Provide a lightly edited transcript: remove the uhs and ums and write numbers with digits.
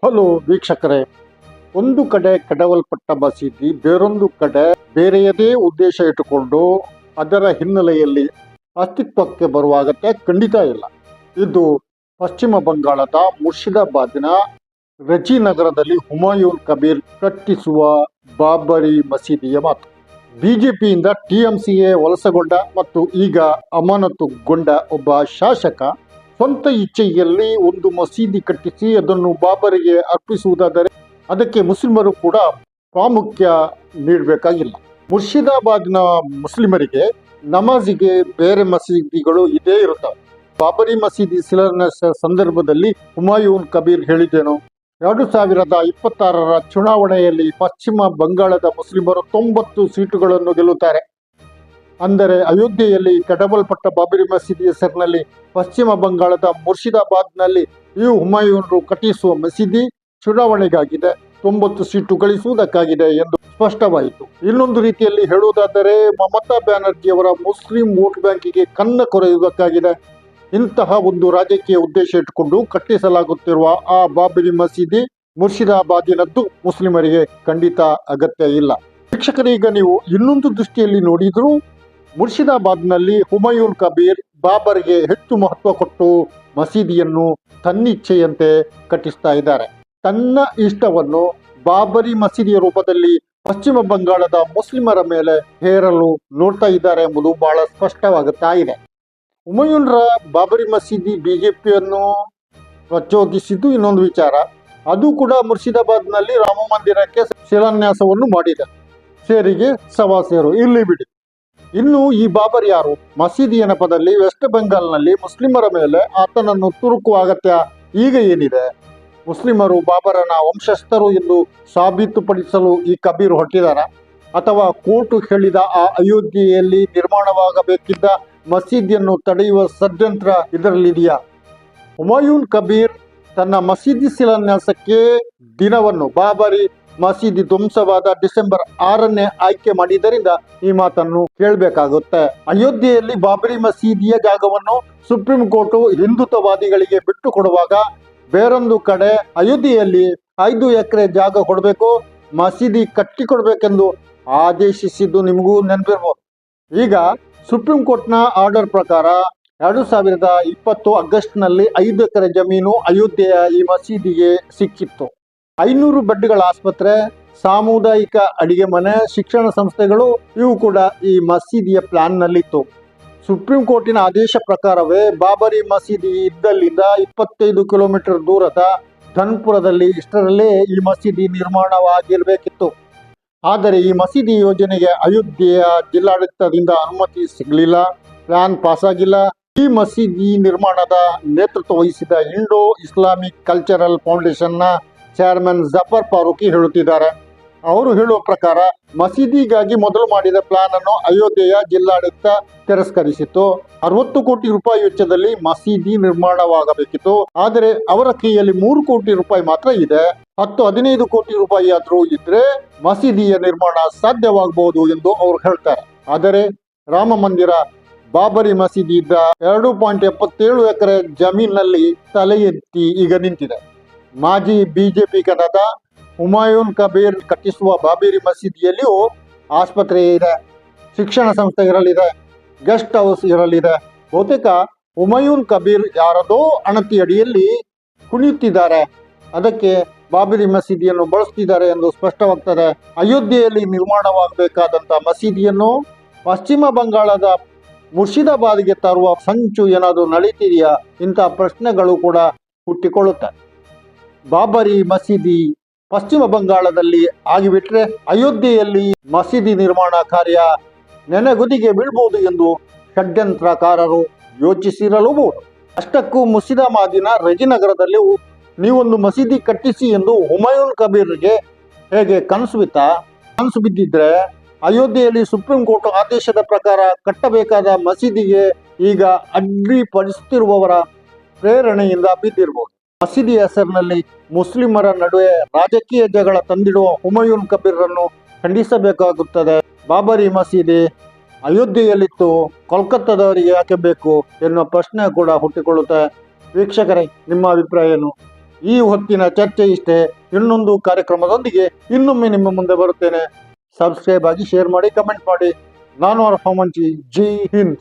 Hello ವೀಕ್ಷಕರೇ, ಒಂದು ಕಡೆ ಕಟ್ಟವಲ್ಪಟ್ಟ ಮಸೀದಿ ಬೇರೊಂದು ಕಡೆ ಬೇರೆಯದೇ ಉದ್ದೇಶ ಇಟ್ಟುಕೊಂಡು ಅದರ ಹಿನ್ನೆಲೆಯಲ್ಲಿ ಅಸ್ತಿತ್ವಕ್ಕೆ ಬರುವ ಅಗತ್ಯ ಖಂಡಿತ ಇಲ್ಲ. ಇದು ಪಶ್ಚಿಮ ಬಂಗಾಳದ ಮುರ್ಷಿದಾಬಾದಿನ ರಜಿನಗರದಲ್ಲಿ ಹುಮಾಯೂನ್ ಕಬೀರ್ ಕಟ್ಟಿಸುವ ಬಾಬರಿ ಮಸೀದಿಯ ಮಾತು. ಬಿಜೆಪಿಯಿಂದ ಟಿಎಂಸಿಗೆ ವಲಸೆಗೊಂಡ ಮತ್ತು ಈಗ ಅಮಾನತುಗೊಂಡ ಒಬ್ಬ ಶಾಸಕ ಸ್ವಂತ ಇಚ್ಛೆಯಲ್ಲಿ ಒಂದು ಮಸೀದಿ ಕಟ್ಟಿಸಿ ಅದನ್ನು ಬಾಬರಿಗೆ ಅರ್ಪಿಸುವುದಾದರೆ ಅದಕ್ಕೆ ಮುಸ್ಲಿಮರು ಕೂಡ ಪ್ರಾಮುಖ್ಯ ನೀಡಬೇಕಾಗಿಲ್ಲ. ಮುರ್ಷಿದಾಬಾದ್ನ ಮುಸ್ಲಿಮರಿಗೆ ನಮಾಜಿಗೆ ಬೇರೆ ಮಸೀದಿಗಳು ಇದೇ ಇರುತ್ತವೆ. ಬಾಬರಿ ಮಸೀದಿ ಶಿಲಾನ್ಯಾಸ ಸಂದರ್ಭದಲ್ಲಿ ಹುಮಾಯೂನ್ ಕಬೀರ್ ಹೇಳಿದ್ದೇನು, 2026ರ ಚುನಾವಣೆಯಲ್ಲಿ ಪಶ್ಚಿಮ ಬಂಗಾಳದ ಮುಸ್ಲಿಮರು 90 ಸೀಟುಗಳನ್ನು ಗೆಲ್ಲುತ್ತಾರೆ. ಅಂದರೆ ಅಯೋಧ್ಯೆಯಲ್ಲಿ ಕಟ್ಟಲ್ಪಟ್ಟ ಬಾಬರಿ ಮಸೀದಿ ಹೆಸರಿನಲ್ಲಿ ಪಶ್ಚಿಮ ಬಂಗಾಳದ ಮುರ್ಷಿದಾಬಾದ್ನಲ್ಲಿ ಈ ಹುಮಾಯೂನ್ರು ಕಟ್ಟಿಸುವ ಮಸೀದಿ ಚುನಾವಣೆಗಾಗಿದೆ, 90 ಸೀಟು ಗಳಿಸುವುದಕ್ಕಾಗಿದೆ ಎಂದು ಸ್ಪಷ್ಟವಾಯಿತು. ಇನ್ನೊಂದು ರೀತಿಯಲ್ಲಿ ಹೇಳುವುದಾದರೆ ಮಮತಾ ಬ್ಯಾನರ್ಜಿಯವರ ಮುಸ್ಲಿಂ ವೋಟ್ ಬ್ಯಾಂಕಿಗೆ ಕನ್ನ ಕೊರೆಯುವುದಕ್ಕಾಗಿದೆ. ಇಂತಹ ಒಂದು ರಾಜಕೀಯ ಉದ್ದೇಶ ಇಟ್ಟುಕೊಂಡು ಕಟ್ಟಿಸಲಾಗುತ್ತಿರುವ ಆ ಬಾಬರಿ ಮಸೀದಿ ಮುರ್ಷಿದಾಬಾದಿನದ್ದು ಮುಸ್ಲಿಮರಿಗೆ ಖಂಡಿತ ಅಗತ್ಯ ಇಲ್ಲ. ವೀಕ್ಷಕರೀಗ ನೀವು ಇನ್ನೊಂದು ದೃಷ್ಟಿಯಲ್ಲಿ ನೋಡಿದ್ರು, ಮುರ್ಷಿದಾಬಾದ್ನಲ್ಲಿ ಹುಮಾಯೂನ್ ಕಬೀರ್ ಬಾಬರ್ಗೆ ಹೆಚ್ಚು ಮಹತ್ವ ಕೊಟ್ಟು ಮಸೀದಿಯನ್ನು ತನ್ನಿಚ್ಛೆಯಂತೆ ಕಟ್ಟಿಸ್ತಾ ಇದ್ದಾರೆ. ತನ್ನ ಇಷ್ಟವನ್ನು ಬಾಬರಿ ಮಸೀದಿಯ ರೂಪದಲ್ಲಿ ಪಶ್ಚಿಮ ಬಂಗಾಳದ ಮುಸ್ಲಿಮರ ಮೇಲೆ ಹೇರಲು ನೋಡ್ತಾ ಇದ್ದಾರೆ ಎಂಬುದು ಬಹಳ ಸ್ಪಷ್ಟವಾಗುತ್ತಾ ಇದೆ. ಹುಮಾಯೂನ್ರ ಬಾಬರಿ ಮಸೀದಿ ಬಿಜೆಪಿಯನ್ನು ಪ್ರಚೋದಿಸಿದ್ದು ಇನ್ನೊಂದು ವಿಚಾರ. ಅದು ಕೂಡ ಮುರ್ಷಿದಾಬಾದ್ನಲ್ಲಿ ರಾಮ ಮಂದಿರಕ್ಕೆ ಶಿಲಾನ್ಯಾಸವನ್ನು ಮಾಡಿದೆ. ಸೇರಿಗೆ ಸವಾ ಸೇರು ಇಲ್ಲಿ ಬಿಡಿ. ಇನ್ನು ಈ ಬಾಬರ್ ಯಾರು? ಮಸೀದಿಯ ನೆಪದಲ್ಲಿ ವೆಸ್ಟ್ ಬೆಂಗಾಲ್ನಲ್ಲಿ ಮುಸ್ಲಿಮರ ಮೇಲೆ ಆತನನ್ನು ತುರುಕುವ ಅಗತ್ಯ ಈಗ ಏನಿದೆ? ಮುಸ್ಲಿಮರು ಬಾಬರನ ವಂಶಸ್ಥರು ಎಂದು ಸಾಬೀತುಪಡಿಸಲು ಈ ಕಬೀರ್ ಹೊರಟಿದಾರ? ಅಥವಾ ಕೋರ್ಟ್ ಹೇಳಿದ ಆ ಅಯೋಧ್ಯೆಯಲ್ಲಿ ನಿರ್ಮಾಣವಾಗಬೇಕಿದ್ದ ಮಸೀದಿಯನ್ನು ತಡೆಯುವ ಷಡ್ಯಂತ್ರ ಇದರಲ್ಲಿದೆಯಾ? ಹುಮಾಯೂನ್ ಕಬೀರ್ ತನ್ನ ಮಸೀದಿ ಶಿಲಾನ್ಯಾಸಕ್ಕೆ ದಿನವನ್ನು ಬಾಬರಿ ಮಸೀದಿ ಧ್ವಂಸವಾದ ಡಿಸೆಂಬರ್ 6ನೇ ಆಯ್ಕೆ ಮಾಡಿದ್ದರಿಂದ ಈ ಮಾತನ್ನು ಕೇಳಬೇಕಾಗುತ್ತೆ. ಅಯೋಧ್ಯೆಯಲ್ಲಿ ಬಾಬರಿ ಮಸೀದಿಯ ಜಾಗವನ್ನು ಸುಪ್ರೀಂ ಕೋರ್ಟ್ ಹಿಂದುತ್ವವಾದಿಗಳಿಗೆ ಬಿಟ್ಟು ಕೊಡುವಾಗ ಬೇರೊಂದು ಕಡೆ ಅಯೋಧ್ಯೆಯಲ್ಲಿ 5 ಎಕರೆ ಜಾಗ ಕೊಡಬೇಕು, ಮಸೀದಿ ಕಟ್ಟಿ ಕೊಡಬೇಕೆಂದು ಆದೇಶಿಸಿದ್ದು ನಿಮಗೂ ನೆನಪಿರ್ಬೋದು. ಈಗ ಸುಪ್ರೀಂ ಕೋರ್ಟ್ನ ಆರ್ಡರ್ ಪ್ರಕಾರ 2020 ಆಗಸ್ಟ್ನಲ್ಲಿ 5 ಎಕರೆ ಜಮೀನು ಅಯೋಧ್ಯೆಯ ಈ ಮಸೀದಿಗೆ ಸಿಕ್ಕಿತ್ತು. 500 ಬೆಡ್ಗಳ ಆಸ್ಪತ್ರೆ, ಸಾಮುದಾಯಿಕ ಅಡಿಗೆ ಮನೆ, ಶಿಕ್ಷಣ ಸಂಸ್ಥೆಗಳು ಇವು ಕೂಡ ಈ ಮಸೀದಿಯ ಪ್ಲಾನ್ನಲ್ಲಿತ್ತು. ಸುಪ್ರೀಂ ಕೋರ್ಟಿನ ಆದೇಶ ಪ್ರಕಾರವೇ ಬಾಬರಿ ಮಸೀದಿ ಇದ್ದಲ್ಲಿಂದ 25 ಕಿಲೋಮೀಟರ್ ದೂರದ ಧನ್ಪುರದಲ್ಲಿ ಇಷ್ಟರಲ್ಲೇ ಈ ಮಸೀದಿ ನಿರ್ಮಾಣವಾಗಿರಬೇಕಿತ್ತು. ಆದರೆ ಈ ಮಸೀದಿ ಯೋಜನೆಗೆ ಅಯೋಧ್ಯೆಯ ಜಿಲ್ಲಾಡಳಿತದಿಂದ ಅನುಮತಿ ಸಿಗಲಿಲ್ಲ, ಪ್ಲಾನ್ ಪಾಸ್ ಆಗಿಲ್ಲ. ಈ ಮಸೀದಿ ನಿರ್ಮಾಣದ ನೇತೃತ್ವ ವಹಿಸಿದ ಇಂಡೋ ಇಸ್ಲಾಮಿಕ್ ಕಲ್ಚರಲ್ ಫೌಂಡೇಶನ್ನ ಚೇರ್ಮನ್ ಜಫರ್ ಫಾರೂಕಿ ಹೇಳುತ್ತಿದ್ದಾರೆ. ಅವರು ಹೇಳುವ ಪ್ರಕಾರ ಮಸೀದಿಗಾಗಿ ಮೊದಲು ಮಾಡಿದ ಪ್ಲಾನ್ ಅನ್ನು ಅಯೋಧ್ಯೆಯ ಜಿಲ್ಲಾಡಳಿತ ತಿರಸ್ಕರಿಸಿತ್ತು. 60 ಕೋಟಿ ರೂಪಾಯಿ ವೆಚ್ಚದಲ್ಲಿ ಮಸೀದಿ ನಿರ್ಮಾಣವಾಗಬೇಕಿತ್ತು. ಆದರೆ ಅವರ ಕೈಯಲ್ಲಿ 3 ಕೋಟಿ ರೂಪಾಯಿ ಮಾತ್ರ ಇದೆ. 10-15 ಕೋಟಿ ರೂಪಾಯಿ ಆದರೂ ಇದ್ರೆ ಮಸೀದಿಯ ನಿರ್ಮಾಣ ಸಾಧ್ಯವಾಗಬಹುದು ಎಂದು ಅವರು ಹೇಳ್ತಾರೆ. ಆದರೆ ರಾಮ ಮಂದಿರ ಬಾಬರಿ ಮಸೀದಿ ಇದ್ದ 2.77 ಎಕರೆ ಜಮೀನಿನಲ್ಲಿ ತಲೆ ಎತ್ತಿ ಈಗ ನಿಂತಿದೆ. ಮಾಜಿ ಬಿಜೆಪಿಗನಾದ ಹುಮಾಯೂನ್ ಕಬೀರ್ ಕಟ್ಟಿಸುವ ಬಾಬರಿ ಮಸೀದಿಯಲ್ಲಿಯೂ ಆಸ್ಪತ್ರೆ ಇದೆ, ಶಿಕ್ಷಣ ಸಂಸ್ಥೆ ಇರಲಿದೆ, ಗೆಸ್ಟ್ ಹೌಸ್ ಇರಲಿದೆ. ಬಹುತೇಕ ಹುಮಾಯೂನ್ ಕಬೀರ್ ಯಾರದೋ ಅಣತಿಯಡಿಯಲ್ಲಿ ಕುಣಿಯುತ್ತಿದ್ದಾರೆ, ಅದಕ್ಕೆ ಬಾಬರಿ ಮಸೀದಿಯನ್ನು ಬಳಸ್ತಿದ್ದಾರೆ ಎಂದು ಸ್ಪಷ್ಟವಾಗ್ತದೆ. ಅಯೋಧ್ಯೆಯಲ್ಲಿ ನಿರ್ಮಾಣವಾಗಬೇಕಾದಂಥ ಮಸೀದಿಯನ್ನು ಪಶ್ಚಿಮ ಬಂಗಾಳದ ಮುರ್ಷಿದಾಬಾದ್ಗೆ ತರುವ ಸಂಚು ಏನಾದರೂ ನಡೀತಿದೆಯಾ? ಇಂಥ ಪ್ರಶ್ನೆಗಳು ಕೂಡ ಹುಟ್ಟಿಕೊಳ್ಳುತ್ತವೆ. ಬಾಬರಿ ಮಸೀದಿ ಪಶ್ಚಿಮ ಬಂಗಾಳದಲ್ಲಿ ಆಗಿಬಿಟ್ರೆ ಅಯೋಧ್ಯೆಯಲ್ಲಿ ಮಸೀದಿ ನಿರ್ಮಾಣ ಕಾರ್ಯ ನೆನೆಗುದಿಗೆ ಬೀಳ್ಬಹುದು ಎಂದು ಷಡ್ಯಂತ್ರಕಾರರು ಯೋಚಿಸಿರಲೂಬಹುದು. ಅಷ್ಟಕ್ಕೂ ಮುರ್ಷಿದಾಬಾದಿನ ರಜಿನಗರದಲ್ಲಿ ನೀವೊಂದು ಮಸೀದಿ ಕಟ್ಟಿಸಿ ಎಂದು ಹುಮಾಯೂನ್ ಕಬೀರ್ಗೆ ಹೇಗೆ ಕನಸು ಬಿದ್ದಿದ್ರೆ ಅಯೋಧ್ಯೆಯಲ್ಲಿ ಸುಪ್ರೀಂ ಕೋರ್ಟ್ ಆದೇಶದ ಪ್ರಕಾರ ಕಟ್ಟಬೇಕಾದ ಮಸೀದಿಗೆ ಈಗ ಅಡ್ಡಿಪಡಿಸುತ್ತಿರುವವರ ಪ್ರೇರಣೆಯಿಂದ ಬಿದ್ದಿರಬಹುದು. ಮಸೀದಿ ಹೆಸರಿನಲ್ಲಿ ಮುಸ್ಲಿಮರ ನಡುವೆ ರಾಜಕೀಯ ಜಗಳ ತಂದಿಡುವ ಹುಮಾಯೂನ್ ಕಬೀರನ್ನು ಖಂಡಿಸಬೇಕಾಗುತ್ತದೆ. ಬಾಬರಿ ಮಸೀದಿ ಅಯೋಧ್ಯೆಯಲ್ಲಿತ್ತು, ಕೋಲ್ಕತ್ತಾದವರಿಗೆ ಯಾಕೆ ಬೇಕು ಎನ್ನುವ ಪ್ರಶ್ನೆ ಕೂಡ ಹುಟ್ಟಿಕೊಳ್ಳುತ್ತೆ. ವೀಕ್ಷಕರೇ, ನಿಮ್ಮ ಅಭಿಪ್ರಾಯ ಏನು? ಈ ಹೊತ್ತಿನ ಚರ್ಚೆ ಇಷ್ಟೇ. ಇನ್ನೊಂದು ಕಾರ್ಯಕ್ರಮದೊಂದಿಗೆ ಇನ್ನೊಮ್ಮೆ ನಿಮ್ಮ ಮುಂದೆ ಬರುತ್ತೇನೆ. ಸಬ್ಸ್ಕ್ರೈಬ್ ಆಗಿ, ಶೇರ್ ಮಾಡಿ, ಕಮೆಂಟ್ ಮಾಡಿ. ನಾನು ಅರ್ಫ ಮಂಚಿ. ಜೈ ಹಿಂದ್.